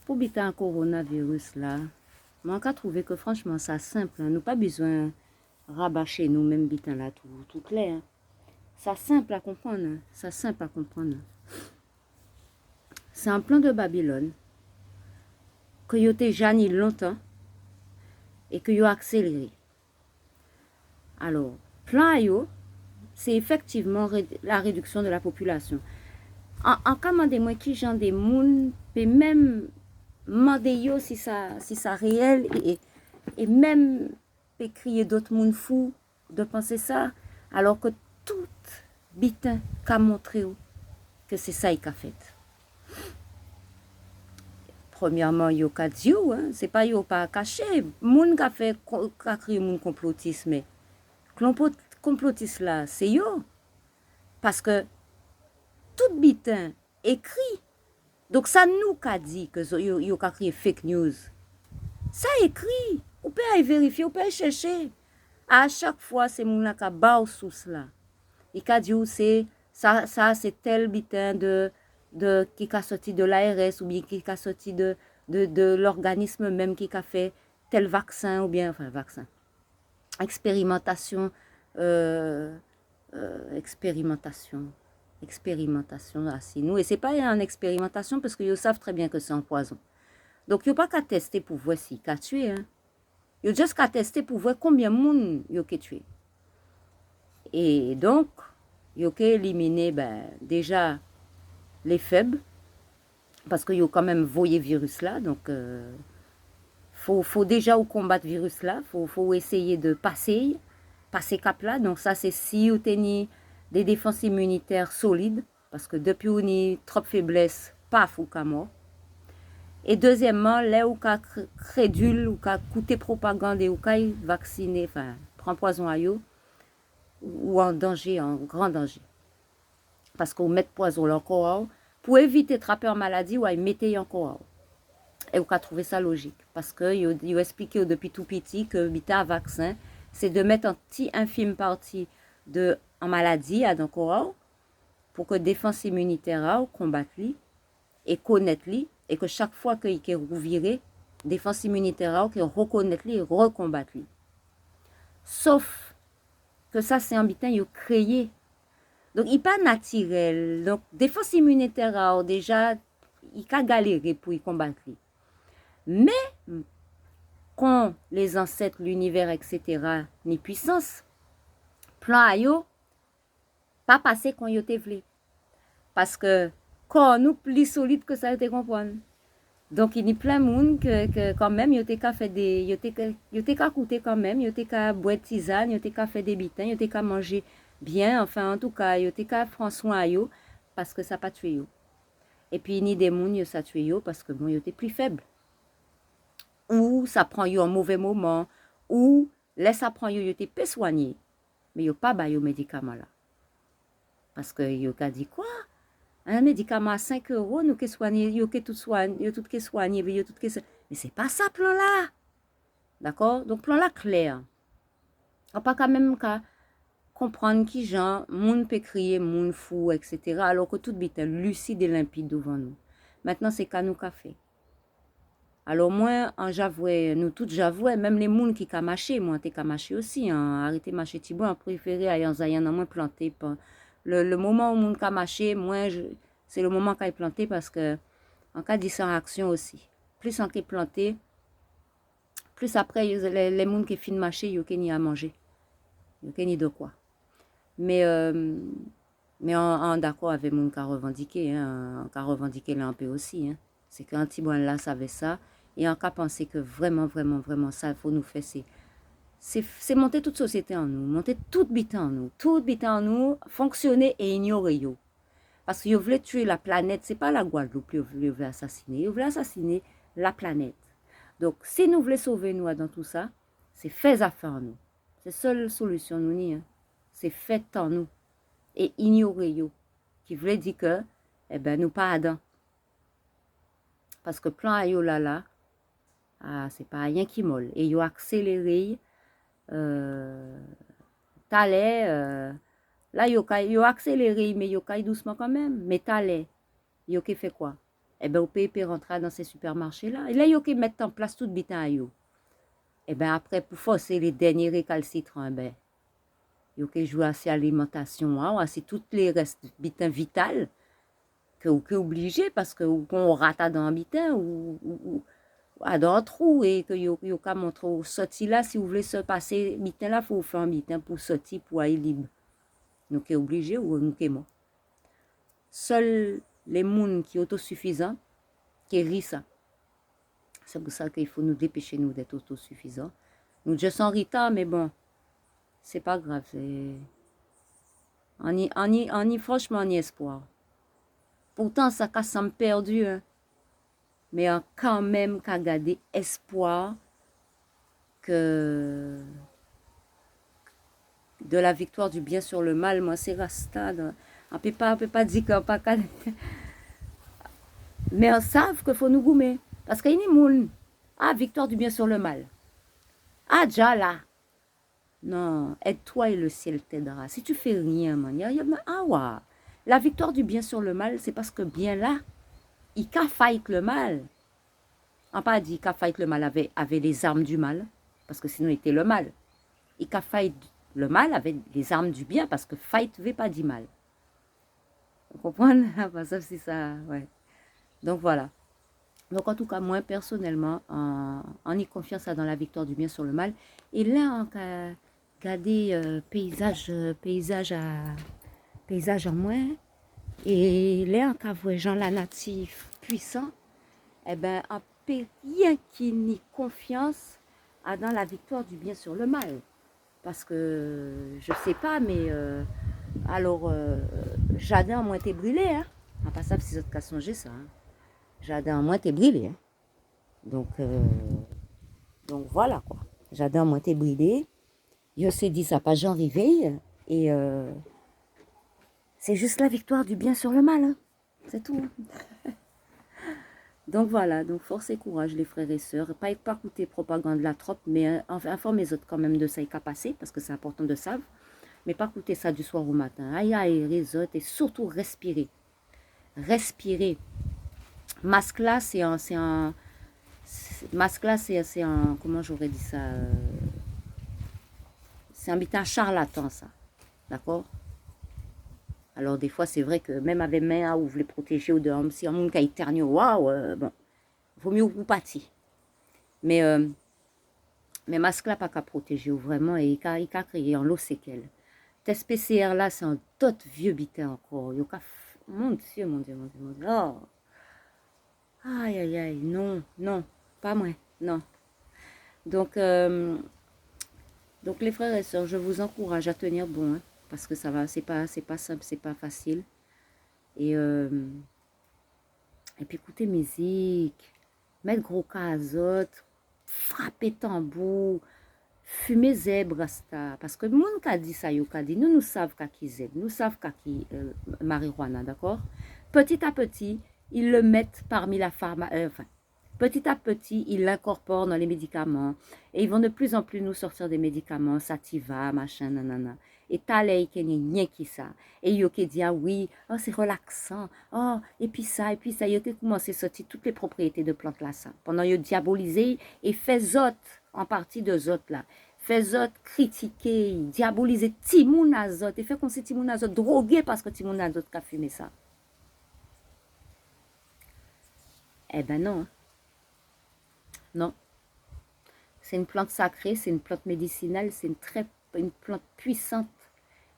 pour biter un coronavirus là, moi j'ai trouvé que franchement ça simple, hein. Nous pas besoin rabâcher nous même bitin là tout clair. Hein. Ça simple à comprendre, hein. Ça simple à comprendre. C'est un plan de Babylone que yo te jani longtemps et que yo accéléré. Alors, plan yo, c'est effectivement la réduction de la population. En commandez-moi qui genre des moun, et même mandez yo si ça réel et même peut crier d'autres moun fous de penser ça, alors que tout bitin qu'a montré que c'est ça qu'il a fait. Premièrement, yo ka di ou, hein, c'est pas yo pas caché, moun ka fait ka crié moun complotiste, mais complotiste là, c'est yo. Parce que tout bitin écrit. Donc ça nous qu'a dit que yo ka crié fake news. Ça écrit. On peut aller vérifier, on peut aller chercher. À chaque fois, c'est moun la ka ba ou sous là. Il ka dit ou c'est ça c'est tel bitin qui a sorti de l'ARS ou bien qui a sorti de l'organisme même qui a fait tel vaccin ou bien enfin vaccin expérimentation assis nous et c'est pas une expérimentation parce que ils savent très bien que c'est un poison donc ils pas qu'à tester pour voir si qu'a tué hein ils juste qu'à tester pour voir combien de monde ils ont tué et donc ils ont éliminé déjà les faibles, parce qu'il y a quand même voyé virus là, donc faut déjà combattre virus là, faut essayer de passer cap là, donc ça c'est si vous tenez des défenses immunitaires solides, parce que depuis on a trop de faiblesse, paf ou qu'à mort. Et deuxièmement, là où qu'a crédule, ou qu'a coûté propagande, ou qu'a vacciné, enfin, prend poison à yo, ou en danger, en grand danger. Parce qu'on met poison dans le corps, pour éviter d'attraper une maladie, ou à mettre encore. Et vous avez trouvé ça logique. Parce que vous expliqué depuis tout petit que un vaccin, c'est de mettre un petit infime partie de en maladie à dans corps pour que la défense immunitaire combatte lui et connaître lui et que chaque fois qu'il est reviré, défense immunitaire qui reconnaît lui et recombatte lui. Sauf que ça c'est un bitin il créé. Donc, il n'est pas naturel. Donc, défense immunitaire, déjà, il a galéré pour y combattre. Mais, quand les ancêtres, l'univers, etc., ni puissance, plan à yo, pas passé quand yo te vle. Parce que, quand nous plus solide que ça, yo te comprendre. Donc, il y a plein de monde que quand même, yo te ka fait des, yo te ka coûter quand même, yo te ka boire tisane, yo te ka fait des bitins, yo te ka manger bien, enfin en tout cas, yo te ka prendre soin à yo parce que ça pas tué yo. Et puis ni des moun yo ça tué yo parce que bon yo te plus faible. Ou ça prend yo un mauvais moment ou laisse ça prend yo te peut soigner. Mais yo pas ba yo médicament là. Parce que yo ka dit quoi? Un médicament à 5 €, nous que soigner, yo que tout soigner, yo tout que soigner, yo tout que mais c'est pas ça plan là. D'accord? Donc plan là clair. On pas quand même qu'à comprendre qui gens, moun peut crier, moun fou, etc. Alors que tout bite lucide et limpide devant nous. Maintenant, c'est qu'à nous qu'a fait. Alors moi, en j'avouais, nous toutes j'avouais, même les moun qui qu'a marché, moi t'es qu'a marché aussi, hein. Arrêtez marcher Thibaut, en préféré à Yanzayan, en moins planté. Le moment où moun qu'a marché, moi, c'est le moment qu'a planté parce que, en cas d'action aussi. Plus on est planté, plus après, les moun qui fin marché, yo ni à manger. Yo ni de quoi. Mais en d'accord avec mon cas revendiqué, hein, qu'a revendiqué là un peu aussi. Hein. C'est qu'un petit bon là savait ça. Et en cas penser que vraiment, ça, il faut nous faire, c'est monter toute société en nous, monter toute bite en nous, fonctionner et ignorer yo. Parce que vous voulez tuer la planète, c'est pas la Guadeloupe que vous voulez assassiner, vous voulez assassiner la planète. Donc, si nous voulons sauver nous dans tout ça, c'est fait affaire en nous. C'est la seule solution nous ni, hein. C'est fait en nous et ignorer yo qui voulait dire que nous pas Adam parce que plan yo là c'est pas rien qui molle et yo accéléré talait là yo accéléré mais yo caille doucement quand même mais talait yo qui fait quoi eh ben, au pays rentrer dans ces supermarchés-là. Et là, ils ont mettre en place tout bitin à yo. Et ben après, pour forcer les derniers récalcitrants, ben, ils ont joué à ces alimentations, hein, c'est toutes les restes bitin vital que vous obligé parce que qu'on rate dans un bitin ou dans un trou et que vous qu'à montrer au sorti là, si vous voulez se passer bitin là, il faut faire un bitin pour sortir, pour aller libre. Nous sommes obligés ou nous sommes morts. Seuls les gens qui sont autosuffisants, qui rient ça. C'est pour ça qu'il faut nous dépêcher nous d'être autosuffisants. Nous déjà sans retard, mais bon, c'est pas grave. Franchement, on y espoir. Pourtant, ça semble perdu, hein. Mais on quand même qu'à garder espoir que de la victoire du bien sur le mal. Moi, c'est Rasta. On ne peut pas dire qu'on pas mais on savent qu'il faut nous gommer. Parce qu'il y a des gens, ah, victoire du bien sur le mal. Ah, déjà là. Non, aide-toi et le ciel t'aidera. Si tu fais rien, man, ah ouais. La victoire du bien sur le mal, c'est parce que bien là, il a fight le mal. On n'a pas dit qu'il fight le mal avec les armes du mal, parce que sinon il était le mal. Il a fight le mal avec les armes du bien, parce que fight ne veut pas dire mal. Vous comprenez? Ça, c'est ça, ouais. Donc voilà. Donc en tout cas, moi personnellement, on y confiance dans la victoire du bien sur le mal. Et là, on a gardé paysage en moins. Et là, on a vu gens la natif puissant. Eh bien, on peut rien qui n'y confiance dans la victoire du bien sur le mal. Parce que, je sais pas, mais alors, jardin, moi, t'es brûlé, hein. On pas ça si autres qu'à songer ça, hein. Jardin, moi, t'es brûlé, hein. Donc voilà, quoi. Jardin, moi, t'es brûlé. Je s'est dit, ça pas j'en arrivé. Et c'est juste la victoire du bien sur le mal, hein. C'est tout, hein. Donc voilà, donc force et courage les frères et sœurs. Pas écouter propagande la trop, mais informer les autres quand même de ça et qu'à passer, parce que c'est important de savoir. Mais pas écouter ça du soir au matin. Aïe aïe, les autres, et surtout respirer. Respirer. Masque là, c'est un comment j'aurais dit ça, c'est un bitin charlatan ça, d'accord. Alors des fois c'est vrai que même avec main où vous voulez protéger ou de si un monde qui a éternué, waouh, bon, vaut mieux vous partir. Mais masque là pas qu'à protéger vraiment et il a créé en l'eau séquelle. Test PCR là c'est un tot vieux bitin encore. Mon Dieu, mon Dieu, mon Dieu, mon Dieu. Oh. Aïe, aïe, aïe, non, non, pas moi, non. Donc les frères et sœurs, je vous encourage à tenir bon, hein, parce que ça va, c'est pas simple, c'est pas facile. Et puis écoutez musique, mettre gros casotte, frapper tambour, fumer zèbre, rasta. Parce que le monde qui a dit ça, il a dit, nous savons qu'à qui zèbre, nous savons qu'à qui marijuana, d'accord. Petit à petit, ils le mettent parmi la pharmacie, petit à petit, ils l'incorporent dans les médicaments. Et ils vont de plus en plus nous sortir des médicaments, sativa, machin, nanana. Et t'as les qui ça. Et ils ont dit, ah oui, oh, c'est relaxant. Oh, et puis ça. Ils ont commencé à sortir toutes les propriétés de plantes là, ça. Pendant qu'ils ont diabolisé et fait autres, en partie de autres là. Fait autres critiquer, diaboliser Timoun Azot. Et fait qu'on sait Timoun Azot drogué parce que Timoun Azot a fumé ça. Eh ben non. Non. C'est une plante sacrée, c'est une plante médicinale, c'est une plante puissante.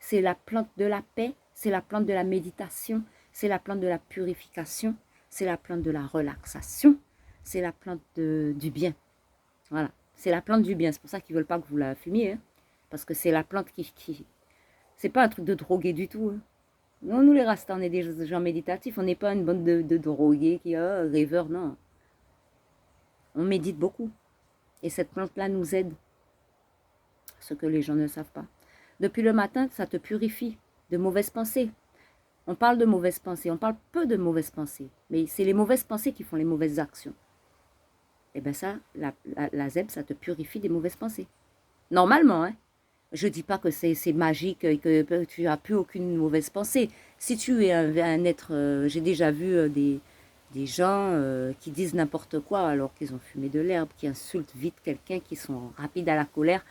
C'est la plante de la paix, c'est la plante de la méditation, c'est la plante de la purification, c'est la plante de la relaxation, c'est la plante du bien. Voilà, c'est la plante du bien. C'est pour ça qu'ils ne veulent pas que vous la fumiez, hein, parce que c'est la plante qui c'est pas un truc de drogué du tout. Hein. Non, nous les Rastas, on est des gens méditatifs, on n'est pas une bande de drogués qui rêveurs, non. On médite beaucoup. Et cette plante-là nous aide. Ce que les gens ne savent pas. Depuis le matin, ça te purifie de mauvaises pensées. On parle de mauvaises pensées, on parle peu de mauvaises pensées. Mais c'est les mauvaises pensées qui font les mauvaises actions. Et bien ça, la zèbre, ça te purifie des mauvaises pensées. Normalement, hein. Je ne dis pas que c'est magique et que tu n'as plus aucune mauvaise pensée. Si tu es un être... j'ai déjà vu Des gens qui disent n'importe quoi alors qu'ils ont fumé de l'herbe, qui insultent vite quelqu'un, qui sont rapides à la colère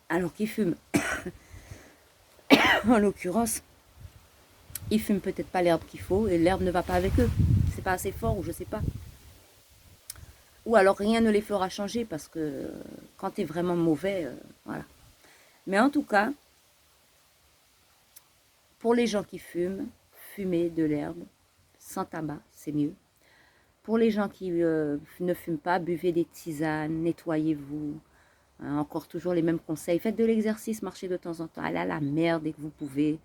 alors qu'ils fument. En l'occurrence, ils fument peut-être pas l'herbe qu'il faut et l'herbe ne va pas avec eux. C'est pas assez fort ou je sais pas. Ou alors rien ne les fera changer parce que quand tu es vraiment mauvais, voilà. Mais en tout cas, pour les gens qui fument, fumer de l'herbe sans tabac, c'est mieux. Pour les gens qui ne fument pas, buvez des tisanes, nettoyez-vous. Hein, encore toujours les mêmes conseils. Faites de l'exercice, marchez de temps en temps. Allez à la mer dès que vous pouvez.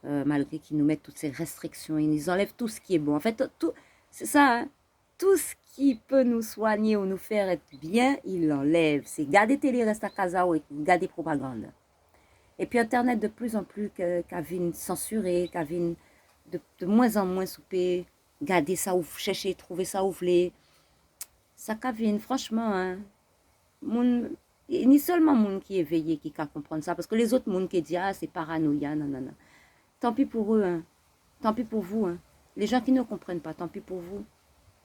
Malgré qu'ils nous mettent toutes ces restrictions. Ils nous enlèvent tout ce qui est bon. En fait, tout, c'est ça. Hein? Tout ce qui peut nous soigner ou nous faire être bien, ils l'enlèvent. C'est garder télé, reste à casa ou garder propagande. Et puis Internet de plus en plus qu'avine censuré, qu'avine de moins en moins soupé. Garder ça ou chercher, trouver ça ou voulez. Ça qu'avine, franchement, hein. Ni seulement moun qui est éveillé qui peut comprendre ça, parce que les autres moun qui disent ah c'est paranoïa, non, non, non. Tant pis pour eux, hein. Tant pis pour vous. Hein. Les gens qui ne comprennent pas, tant pis pour vous.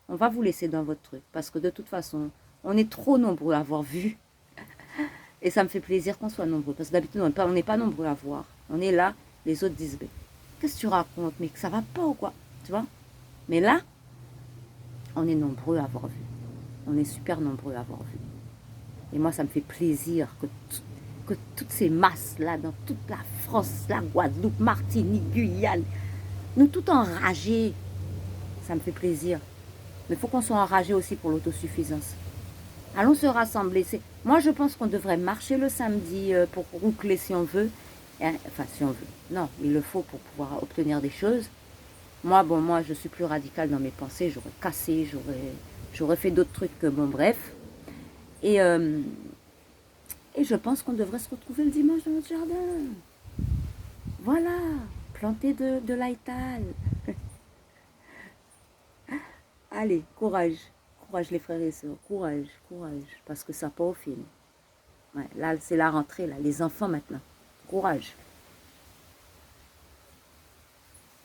On va vous laisser dans votre truc, parce que de toute façon, on est trop nombreux à avoir vu. Et ça me fait plaisir qu'on soit nombreux, parce que d'habitude, on n'est pas nombreux à voir. On est là, les autres disent, qu'est-ce que tu racontes, mais que ça va pas ou quoi, tu vois. Mais là, on est nombreux à avoir vu. On est super nombreux à avoir vu. Et moi, ça me fait plaisir que toutes ces masses-là, dans toute la France, la Guadeloupe, Martinique, Guyane, nous tout enragés. Ça me fait plaisir. Mais il faut qu'on soit enragés aussi pour l'autosuffisance. Allons se rassembler. Moi, je pense qu'on devrait marcher le samedi pour roucler si on veut. Enfin, si on veut. Non, il le faut pour pouvoir obtenir des choses. Moi, je suis plus radicale dans mes pensées. J'aurais cassé, j'aurais fait d'autres trucs que, bon, bref. Et je pense qu'on devrait se retrouver le dimanche dans notre jardin. Voilà, planter de l'aïtal. Allez, courage. Courage les frères et sœurs. Courage, courage. Parce que ça part au film. Ouais, là, c'est la rentrée, là. Les enfants maintenant. Courage.